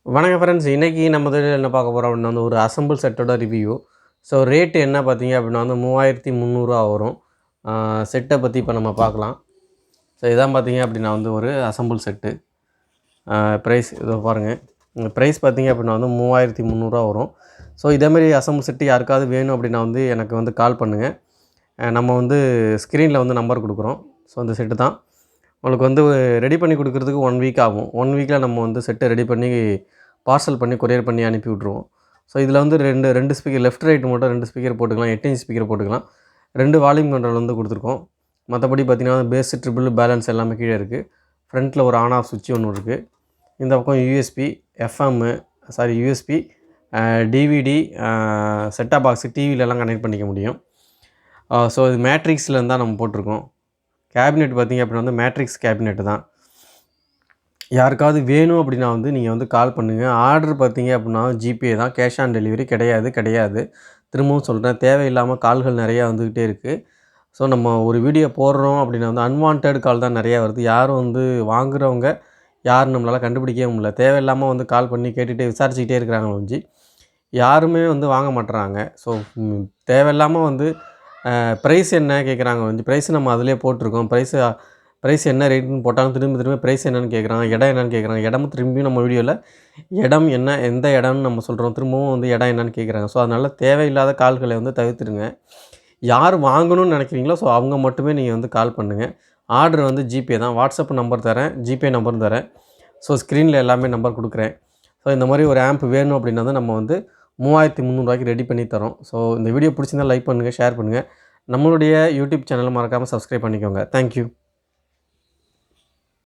வணக்கம் ஃப்ரெண்ட்ஸ். இன்றைக்கி நம்ம இதில் என்ன பார்க்க போகிறோம் அப்படின்னா வந்து ஒரு அசெம்பிள் செட்டோட ரிவ்யூ. ஸோ ரேட்டு என்ன பார்த்தீங்க அப்படின்னா வந்து 3300 வரும். செட்டை பற்றி இப்போ நம்ம பார்க்கலாம். ஸோ இதான் பார்த்தீங்க அப்படின்னா வந்து ஒரு அசெம்பிள் செட்டு. ப்ரைஸ் இதோ பாருங்கள். இந்த ப்ரைஸ் பார்த்தீங்க அப்படின்னா வந்து 3300 வரும். ஸோ இதேமாரி அசெம்பிள் செட்டு யாருக்காவது வேணும் அப்படின்னா வந்து எனக்கு வந்து கால் பண்ணுங்கள். நம்ம வந்து ஸ்க்ரீனில் வந்து நம்பர் கொடுக்குறோம். ஸோ அந்த செட்டு தான் உங்களுக்கு வந்து ரெடி பண்ணி கொடுக்குறதுக்கு 1 வீக் ஆகும். 1 வீக்கில் நம்ம வந்து செட்டை ரெடி பண்ணி பார்சல் பண்ணி கொரியர் பண்ணி அனுப்பி விட்ருவோம். ஸோ இதில் வந்து ரெண்டு ஸ்பீக்கர் லெஃப்ட் ரைட் மட்டும் 2 ஸ்பீக்கர் போட்டுக்கலாம். 8 இன்ச் ஸ்பீக்கர் போட்டுக்கலாம். 2 வால்யூம் கண்ட்ரோல் வந்து கொடுத்துருக்கோம். மற்றபடி பார்த்திங்கன்னா பேஸ், ட்ரிபிள், பேலன்ஸ் எல்லாமே கீழே இருக்குது. ஃப்ரண்ட்டில் ஒரு ஆன் ஆஃப் சுவிட்ச் ஒன்று இருக்குது. இந்த பக்கம் USB, USB, DVD, set top box, டிவிலெலாம் கனெக்ட் பண்ணிக்க முடியும். ஸோ இது மேட்ரிக்ஸ்லேருந்து தான் நம்ம போட்டிருக்கோம். கேபினெட் பார்த்திங்க அப்படின்னா வந்து மேட்ரிக்ஸ் கேபினெட்டு தான். யாருக்காவது வேணும் அப்படின்னா வந்து நீங்கள் வந்து கால் பண்ணுங்கள். ஆர்டர் பார்த்தீங்க அப்படின்னா ஜிபே தான், கேஷ் ஆன் டெலிவரி கிடையாது. திரும்பவும் சொல்கிறேன், தேவையில்லாமல் கால்கள் நிறையா வந்துக்கிட்டே இருக்குது. ஸோ நம்ம ஒரு வீடியோ போடுறோம் அப்படின்னா வந்து அன்வான்டட் கால் தான் நிறையா வருது. யாரும் வந்து வாங்குகிறவங்க யாரும் நம்மளால் கண்டுபிடிக்கவே முடியல. தேவையில்லாமல் வந்து கால் பண்ணி கேட்டுகிட்டே விசாரிச்சுக்கிட்டே இருக்கிறாங்க ஒழிஞ்சு யாருமே வந்து வாங்க மாட்டுறாங்க. ஸோ தேவையில்லாமல் வந்து ப்ரைஸ் என்ன கேட்குறாங்க ஒழிஞ்சு ப்ரைஸ் நம்ம அதிலே போட்டிருக்கோம். ப்ரைஸ் என்ன ரேட்டுன்னு போட்டாலும் திரும்ப ப்ரைஸ் என்னென்னு கேட்குறாங்க, இடம் என்னென்னு கேட்குறாங்க. இடமும் திரும்பியும் நம்ம வீடியோவில் இடம் என்ன, எந்த இடம்னு நம்ம சொல்கிறோம். திரும்பவும் வந்து இடம் என்னென்னு கேட்குறாங்க. ஸோ அதனால் தேவையில்லாத கால்களை வந்து தவிர்த்துடுங்க. யார் வாங்கணும்னு நினைக்கிறீங்களோ ஸோ அவங்க மட்டுமே நீங்கள் வந்து கால் பண்ணுங்கள். ஆர்டர் வந்து ஜிபே தான். வாட்ஸ்அப் நம்பர் தரேன், ஜிபே நம்பரும் தரேன். ஸோ ஸ்க்ரீனில் எல்லாமே நம்பர் கொடுக்குறேன். ஸோ இந்த மாதிரி ஒரு ஆம்ப் வேணும் அப்படின்னா தான் நம்ம வந்து 3300 ரெடி பண்ணி தரோம். ஸோ இந்த வீடியோ பிடிச்சிருந்தால் லைக் பண்ணுங்கள், ஷேர் பண்ணுங்கள். நம்மளுடைய யூடியூப் சேனலை மறக்காமல் சப்ஸ்கிரைப் பண்ணிக்கோங்க. தேங்க்யூ.